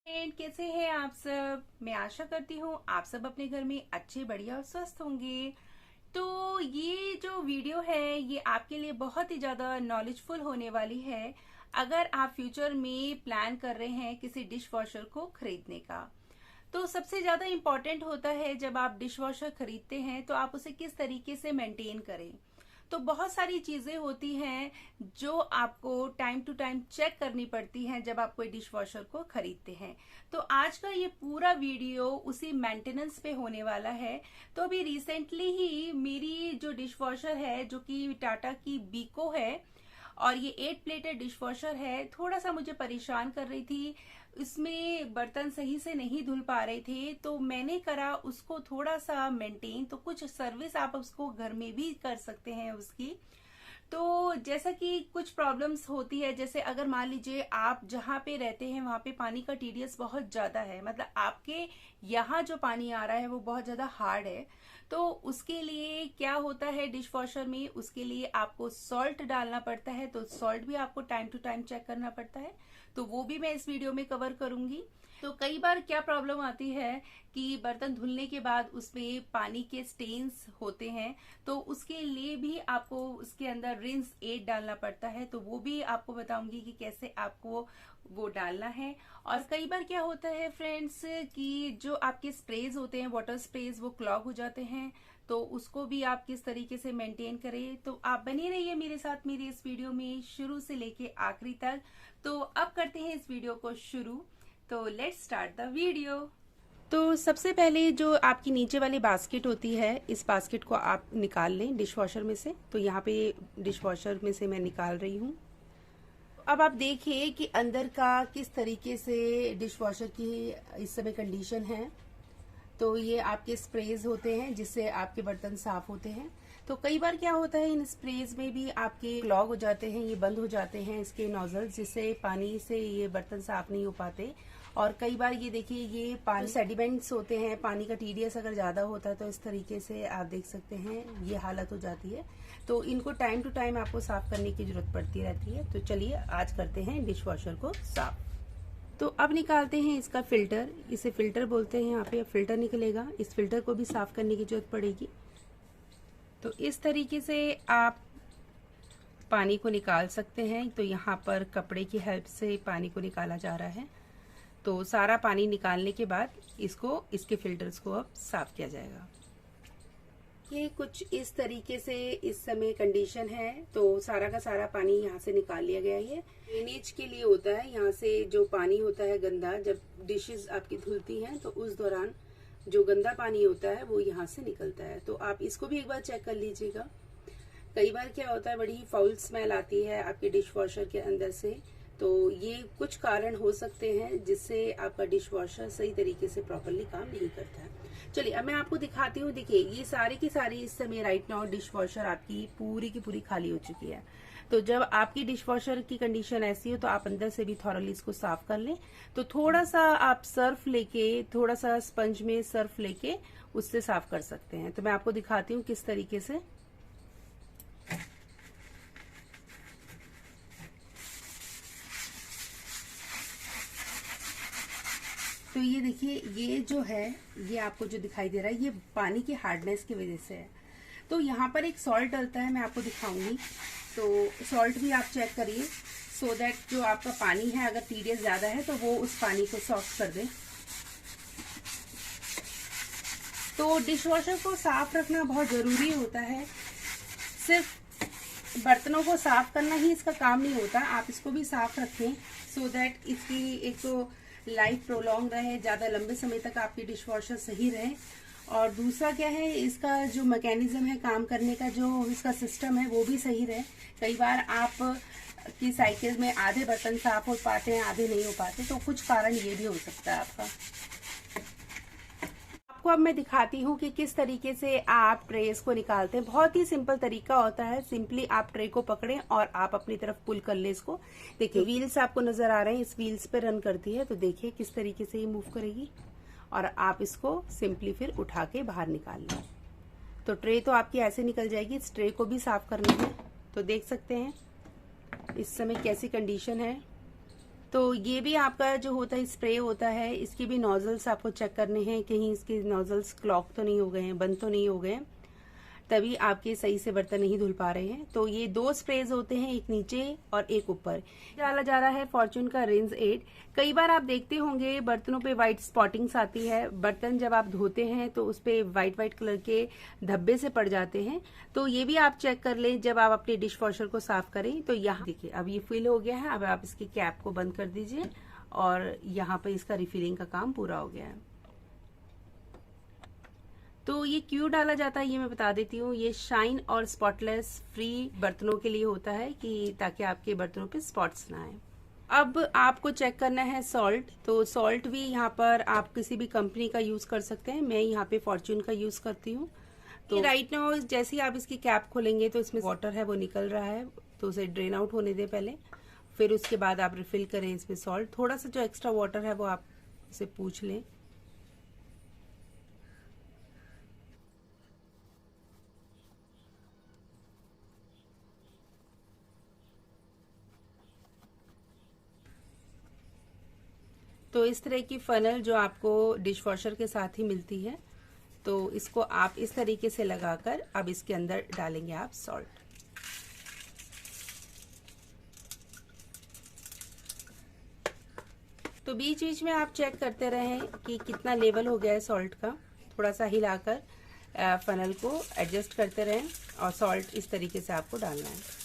कैसे हैं आप सब। मैं आशा करती हूँ आप सब अपने घर में अच्छे बढ़िया और स्वस्थ होंगे। तो ये जो वीडियो है ये आपके लिए बहुत ही ज्यादा नॉलेजफुल होने वाली है अगर आप फ्यूचर में प्लान कर रहे हैं किसी डिश वॉशर को खरीदने का। तो सबसे ज्यादा इम्पोर्टेंट होता है जब आप डिश वॉशर खरीदते हैं तो आप उसे किस तरीके से मेंटेन करें। तो बहुत सारी चीजें होती हैं जो आपको टाइम टू टाइम चेक करनी पड़ती हैं जब आप कोई डिश वॉशर को खरीदते हैं। तो आज का ये पूरा वीडियो उसी मेंटेनेंस पे होने वाला है। तो अभी रिसेंटली ही मेरी जो डिश वॉशर है जो कि टाटा की बीको है और ये 8 प्लेटेड डिश वॉशर है, थोड़ा सा मुझे परेशान कर रही थी। इसमें बर्तन सही से नहीं धुल पा रहे थे तो मैंने करा उसको थोड़ा सा मेंटेन। तो कुछ सर्विस आप उसको घर में भी कर सकते हैं उसकी। तो जैसा कि कुछ प्रॉब्लम्स होती है, जैसे अगर मान लीजिए आप जहाँ पे रहते हैं वहां पे पानी का टीडीएस बहुत ज्यादा है, मतलब आपके यहाँ जो पानी आ रहा है वो बहुत ज्यादा हार्ड है। तो उसके लिए क्या होता है डिश वॉशर में, उसके लिए आपको सॉल्ट डालना पड़ता है। तो सॉल्ट भी आपको टाइम टू टाइम चेक करना पड़ता है, तो वो भी मैं इस वीडियो में कवर करूंगी। तो कई बार क्या प्रॉब्लम आती है कि बर्तन धुलने के बाद उसमें पानी के स्टेन्स होते हैं, तो उसके लिए भी आपको उसके अंदर रिंस एड डालना पड़ता है। तो वो भी आपको बताऊंगी कि कैसे आपको वो डालना है। और कई बार क्या होता है फ्रेंड्स कि जो आपके स्प्रेज होते हैं, वाटर स्प्रेज, वो क्लॉग हो जाते हैं। तो उसको भी आप किस तरीके से मेंटेन करें। तो आप बने रहिए मेरे साथ मेरी इस वीडियो में शुरू से लेके आखिरी तक। तो अब करते हैं इस वीडियो को शुरू। तो लेट्स स्टार्ट द वीडियो। तो सबसे पहले जो आपकी नीचे वाली बास्केट होती है, इस बास्केट को आप निकाल लें डिश वॉशर में से। तो यहाँ पे डिश वॉशर में से मैं निकाल रही हूँ। अब आप देखिए कि अंदर का किस तरीके से डिश वॉशर की इस समय कंडीशन है। तो ये आपके स्प्रेज होते हैं जिससे आपके बर्तन साफ होते हैं। तो कई बार क्या होता है इन स्प्रेज में भी आपके क्लॉग हो जाते हैं, ये बंद हो जाते हैं इसके नोजल, जिससे पानी से ये बर्तन साफ नहीं हो पाते। और कई बार ये देखिए ये पानी सेडिमेंट्स होते हैं, पानी का टीडीएस अगर ज्यादा होता है तो इस तरीके से आप देख सकते हैं ये हालत हो जाती है। तो इनको टाइम टू टाइम आपको साफ करने की जरूरत पड़ती रहती है। तो चलिए आज करते हैं डिश वॉशर को साफ। तो अब निकालते हैं इसका फिल्टर, इसे फिल्टर बोलते हैं। यहाँ पे फिल्टर निकलेगा, इस फिल्टर को भी साफ करने की जरूरत पड़ेगी। तो इस तरीके से आप पानी को निकाल सकते हैं। तो यहाँ पर कपड़े की हेल्प से पानी को निकाला जा रहा है। तो सारा पानी निकालने के बाद इसको, इसके फिल्टर्स को अब साफ किया जाएगा। ये कुछ इस तरीके से इस समय कंडीशन है। तो सारा का सारा पानी यहाँ से निकाल लिया गया है। ड्रेनेज के लिए होता है, यहाँ से जो पानी होता है गंदा, जब डिशेस आपकी धुलती हैं तो उस दौरान जो गंदा पानी होता है वो यहाँ से निकलता है। तो आप इसको भी एक बार चेक कर लीजिएगा। कई बार क्या होता है बड़ी ही फाउल स्मेल आती है आपके डिश वॉशर के अंदर से। तो ये कुछ कारण हो सकते हैं जिससे आपका डिश वॉशर सही तरीके से प्रॉपरली काम नहीं करता है। चलिए अब मैं आपको दिखाती हूँ। देखिए ये सारी की सारी इस समय राइट नाउ डिश वॉशर आपकी पूरी की पूरी खाली हो चुकी है। तो जब आपकी डिश वॉशर की कंडीशन ऐसी हो तो आप अंदर से भी थॉरली इसको साफ कर लें। तो थोड़ा सा आप सर्फ लेके, थोड़ा सा स्पंज में सर्फ लेके उससे साफ कर सकते हैं। तो मैं आपको दिखाती हूँ किस तरीके से। तो ये देखिए ये जो है, ये आपको जो दिखाई दे रहा है ये पानी की हार्डनेस की वजह से है। तो यहाँ पर एक सॉल्ट डलता है, मैं आपको दिखाऊंगी। तो सॉल्ट भी आप चेक करिए सो दैट जो आपका पानी है अगर टीडीएस ज्यादा है तो वो उस पानी को सॉफ्ट कर दे। तो डिश वॉशर को साफ रखना बहुत जरूरी होता है। सिर्फ बर्तनों को साफ करना ही इसका काम नहीं होता, आप इसको भी साफ रखें सो दैट इसकी एक तो लाइफ प्रोलॉन्ग रहे, ज्यादा लंबे समय तक आपकी डिश वॉशर सही रहे। और दूसरा क्या है, इसका जो मैकेनिज्म है काम करने का, जो इसका सिस्टम है वो भी सही रहे। कई बार आप की साइकिल में आधे बर्तन साफ हो पाते हैं, आधे नहीं हो पाते, तो कुछ कारण ये भी हो सकता है आपका। आपको अब मैं दिखाती हूँ कि किस तरीके से आप ट्रेस को निकालते हैं। बहुत ही सिंपल तरीका होता है। सिंपली आप ट्रे को पकड़ें और आप अपनी तरफ पुल कर ले इसको। देखिए व्हील्स आपको नजर आ रहे हैं, इस व्हील्स पे रन करती है। तो देखिए किस तरीके से ये मूव करेगी और आप इसको सिंपली फिर उठा के बाहर निकाल लें। तो ट्रे तो आपकी ऐसे निकल जाएगी। इस ट्रे को भी साफ करना है। तो देख सकते हैं इस समय कैसी कंडीशन है। तो ये भी आपका जो होता है स्प्रे होता है, इसके भी नोजल्स आपको चेक करने हैं, कहीं इसके नोजल्स क्लॉग तो नहीं हो गए हैं, बंद तो नहीं हो गए हैं, तभी आपके सही से बर्तन नहीं धुल पा रहे हैं। तो ये 2 स्प्रेज होते हैं, एक नीचे और एक ऊपर। डाला जा रहा है फॉर्च्यून का रिंस 8। कई बार आप देखते होंगे बर्तनों पे व्हाइट स्पॉटिंग्स आती है, बर्तन जब आप धोते हैं तो उस पे व्हाइट कलर के धब्बे से पड़ जाते हैं। तो ये भी आप चेक कर लें जब आप अपने डिश वॉशर को साफ करें। तो यहाँ देखिए अब ये फिल हो गया है। अब आप इसकी कैप को बंद कर दीजिए और यहाँ पे इसका रिफिलिंग का काम पूरा हो गया है। तो ये क्यों डाला जाता है ये मैं बता देती हूँ। ये शाइन और स्पॉटलेस फ्री बर्तनों के लिए होता है कि ताकि आपके बर्तनों पे स्पॉट्स ना आए। अब आपको चेक करना है सॉल्ट। तो सॉल्ट भी यहाँ पर आप किसी भी कंपनी का यूज कर सकते हैं। मैं यहाँ पे फॉर्च्यून का यूज करती हूँ। तो राइट नाउ जैसे ही आप इसकी कैप खोलेंगे तो इसमें वाटर है वो निकल रहा है, तो उसे ड्रेन आउट होने दे पहले, फिर उसके बाद आप रिफिल करें इसमें सॉल्ट। थोड़ा सा जो एक्स्ट्रा वाटर है वो आप इसे पूछ लें। तो इस तरह की फनल जो आपको डिश वॉशर के साथ ही मिलती है, तो इसको आप इस तरीके से लगाकर अब इसके अंदर डालेंगे आप सॉल्ट। तो बीच बीच में आप चेक करते रहें कि कितना लेवल हो गया है सॉल्ट का। थोड़ा सा हिलाकर फनल को एडजस्ट करते रहें और सॉल्ट इस तरीके से आपको डालना है।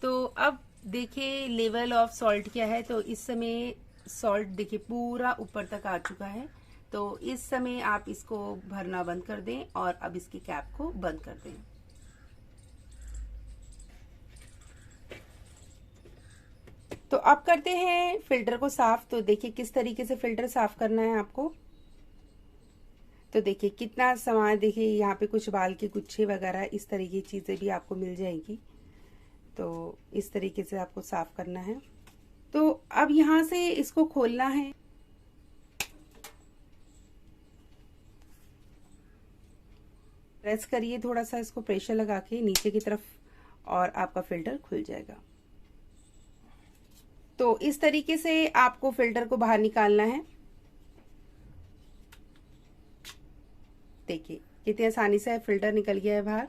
तो अब देखिए लेवल ऑफ सॉल्ट क्या है। तो इस समय सॉल्ट देखिए पूरा ऊपर तक आ चुका है। तो इस समय आप इसको भरना बंद कर दें और अब इसकी कैप को बंद कर दें। तो अब करते हैं फिल्टर को साफ। तो देखिए किस तरीके से फिल्टर साफ करना है आपको। तो देखिए कितना सामान, देखिए यहाँ पे कुछ बाल के गुच्छे वगैरह इस तरीके की चीजें भी आपको मिल जाएगी। तो इस तरीके से आपको साफ करना है। तो अब यहाँ से इसको खोलना है। प्रेस करिए थोड़ा सा इसको प्रेशर लगा के नीचे की तरफ और आपका फिल्टर खुल जाएगा। तो इस तरीके से आपको फिल्टर को बाहर निकालना है। देखिए कितनी आसानी से फिल्टर निकल गया है बाहर।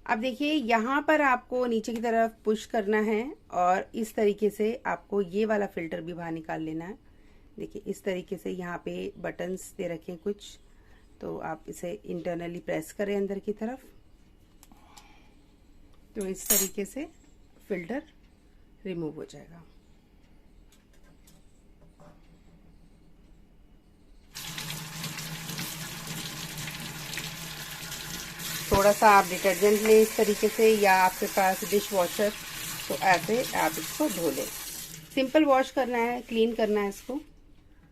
अब देखिए यहाँ पर आपको नीचे की तरफ पुश करना है और इस तरीके से आपको ये वाला फिल्टर भी बाहर निकाल लेना है। देखिए इस तरीके से यहाँ पे बटन्स दे रखे हैं कुछ, तो आप इसे इंटरनली प्रेस करें अंदर की तरफ। तो इस तरीके से फिल्टर रिमूव हो जाएगा। थोड़ा सा आप डिटर्जेंट लें इस तरीके से, या आपके पास डिश वॉशर, तो ऐसे आप इसको धो लें। सिंपल वॉश करना है, क्लीन करना है इसको,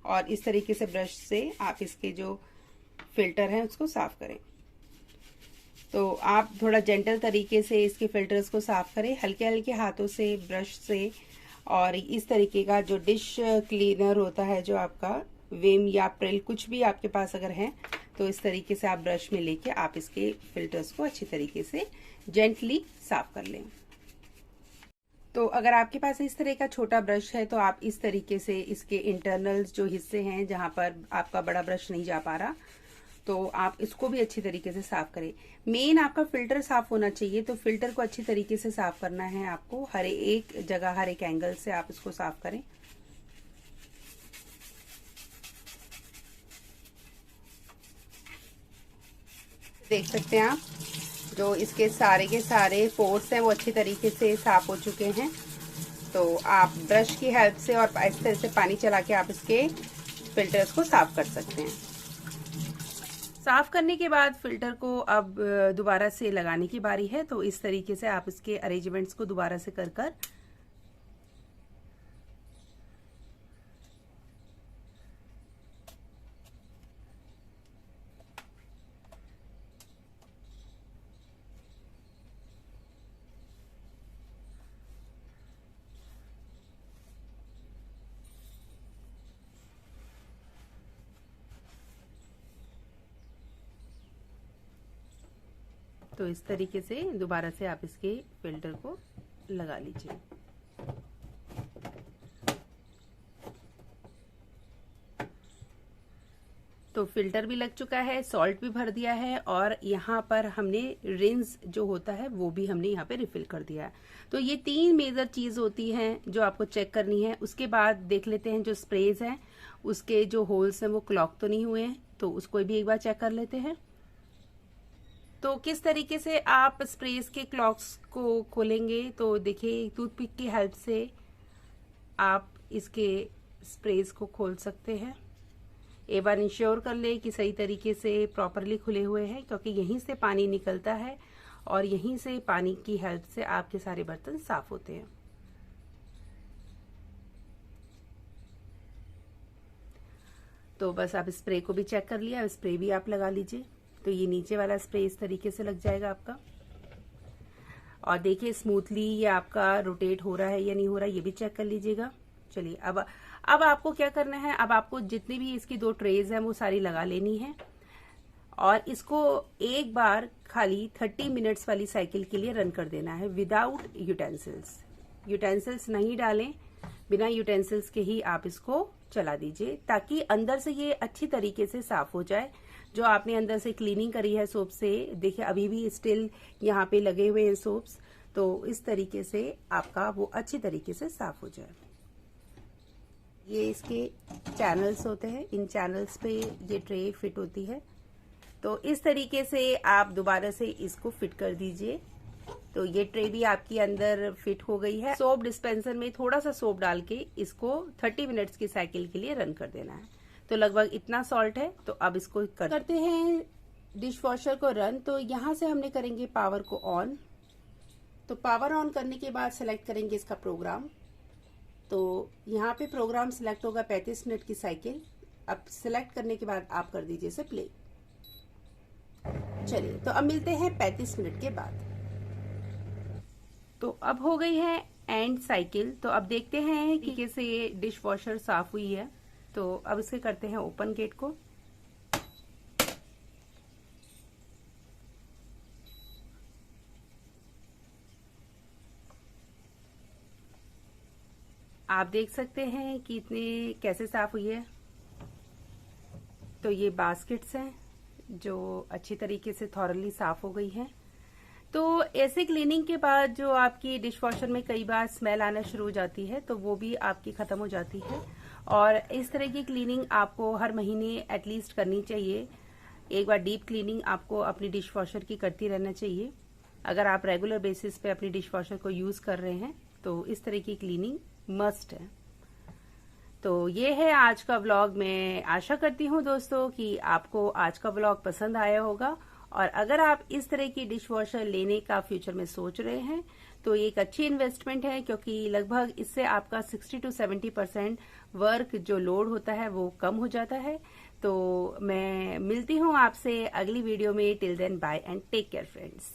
और इस तरीके से ब्रश से आप इसके जो फिल्टर हैं उसको साफ करें। तो आप थोड़ा जेंटल तरीके से इसके फिल्टर्स को साफ करें, हल्के हल्के हाथों से, ब्रश से। और इस तरीके का जो डिश क्लीनर होता है, जो आपका विम या प्रिल कुछ भी आपके पास अगर है, तो इस तरीके से आप ब्रश में लेके आप इसके फिल्टर्स को अच्छी तरीके से जेंटली साफ कर लें। तो अगर आपके पास इस तरह का छोटा ब्रश है तो आप इस तरीके से इसके इंटरनल्स जो हिस्से हैं जहां पर आपका बड़ा ब्रश नहीं जा पा रहा, तो आप इसको भी अच्छी तरीके से साफ करें। मेन आपका फिल्टर साफ होना चाहिए, तो फिल्टर को अच्छी तरीके से साफ करना है आपको। हर एक जगह, हर एक एंगल से आप इसको साफ करें। देख सकते हैं आप जो इसके सारे के सारे पोर्स हैं वो अच्छी तरीके से साफ हो चुके हैं। तो आप ब्रश की हेल्प से और इस तरह से पानी चला के आप इसके फिल्टर्स को साफ कर सकते हैं। साफ करने के बाद फिल्टर को अब दोबारा से लगाने की बारी है। तो इस तरीके से आप इसके अरेंजमेंट्स को दोबारा से कर तो इस तरीके से दोबारा से आप इसके फिल्टर को लगा लीजिए। तो फिल्टर भी लग चुका है, सॉल्ट भी भर दिया है और यहाँ पर हमने रिंस जो होता है वो भी हमने यहाँ पे रिफिल कर दिया है। तो ये 3 मेजर चीज होती हैं जो आपको चेक करनी है। उसके बाद देख लेते हैं जो स्प्रेज हैं उसके जो होल्स हैं वो क्लॉग तो नहीं हुए हैं, तो उसको भी एक बार चेक कर लेते हैं। तो किस तरीके से आप स्प्रेज के क्लॉग्स को खोलेंगे, तो देखिए टूथपिक की हेल्प से आप इसके स्प्रेज को खोल सकते हैं। एक बार इंश्योर कर ले कि सही तरीके से प्रॉपरली खुले हुए हैं, क्योंकि यहीं से पानी निकलता है और यहीं से पानी की हेल्प से आपके सारे बर्तन साफ होते हैं। तो बस आप स्प्रे को भी चेक कर लिया, स्प्रे भी आप लगा लीजिए। तो ये नीचे वाला स्प्रे इस तरीके से लग जाएगा आपका, और देखिए स्मूथली ये आपका रोटेट हो रहा है या नहीं हो रहा, ये भी चेक कर लीजिएगा। चलिए अब आपको क्या करना है, अब आपको जितनी भी इसकी 2 ट्रेज हैं वो सारी लगा लेनी है और इसको एक बार खाली 30 मिनट्स वाली साइकिल के लिए रन कर देना है विदाउट यूटेंसिल्स। यूटेंसिल्स नहीं डालें, बिना यूटेंसिल्स के ही आप इसको चला दीजिए, ताकि अंदर से ये अच्छी तरीके से साफ हो जाए। जो आपने अंदर से क्लीनिंग करी है सोप से, देखिए अभी भी स्टिल यहाँ पे लगे हुए हैं सोप्स, तो इस तरीके से आपका वो अच्छी तरीके से साफ हो जाए। ये इसके चैनल्स होते हैं, इन चैनल्स पे ये ट्रे फिट होती है। तो इस तरीके से आप दोबारा से इसको फिट कर दीजिए। तो ये ट्रे भी आपकी अंदर फिट हो गई है। सोप डिस्पेंसर में थोड़ा सा सोप डाल के इसको 30 मिनट्स की साइकिल के लिए रन कर देना है। तो लगभग इतना सॉल्ट है। तो अब इसको करते हैं डिश वॉशर को रन। तो यहाँ से हमने करेंगे पावर को ऑन। तो पावर ऑन करने के बाद सेलेक्ट करेंगे इसका प्रोग्राम। तो यहाँ पे प्रोग्राम सिलेक्ट होगा 35 मिनट की साइकिल। अब सिलेक्ट करने के बाद आप कर दीजिए इसे प्ले। चलिए, तो अब मिलते हैं 35 मिनट के बाद। तो अब हो गई है एंड साइकिल। तो अब देखते हैं कि कैसे ये डिश वॉशर साफ हुई है। तो अब इसे करते हैं ओपन गेट को। आप देख सकते हैं कि इतने कैसे साफ हुई है। तो ये बास्केट्स हैं जो अच्छी तरीके से थॉरली साफ हो गई हैं। तो ऐसे क्लीनिंग के बाद जो आपकी डिश वॉशर में कई बार स्मेल आना शुरू हो जाती है, तो वो भी आपकी खत्म हो जाती है। और इस तरह की क्लीनिंग आपको हर महीने एटलीस्ट करनी चाहिए। एक बार डीप क्लीनिंग आपको अपनी डिश वॉशर की करती रहना चाहिए। अगर आप रेगुलर बेसिस पे अपनी डिश वॉशर को यूज कर रहे हैं तो इस तरह की क्लीनिंग मस्ट है। तो ये है आज का व्लॉग। मैं आशा करती हूँ दोस्तों कि आपको आज का व्लॉग पसंद आया होगा। और अगर आप इस तरह की डिश वॉशर लेने का फ्यूचर में सोच रहे हैं तो ये एक अच्छी इन्वेस्टमेंट है, क्योंकि लगभग इससे आपका 60 to 70% वर्क जो लोड होता है वो कम हो जाता है। तो मैं मिलती हूँ आपसे अगली वीडियो में। Till then bye and take care friends.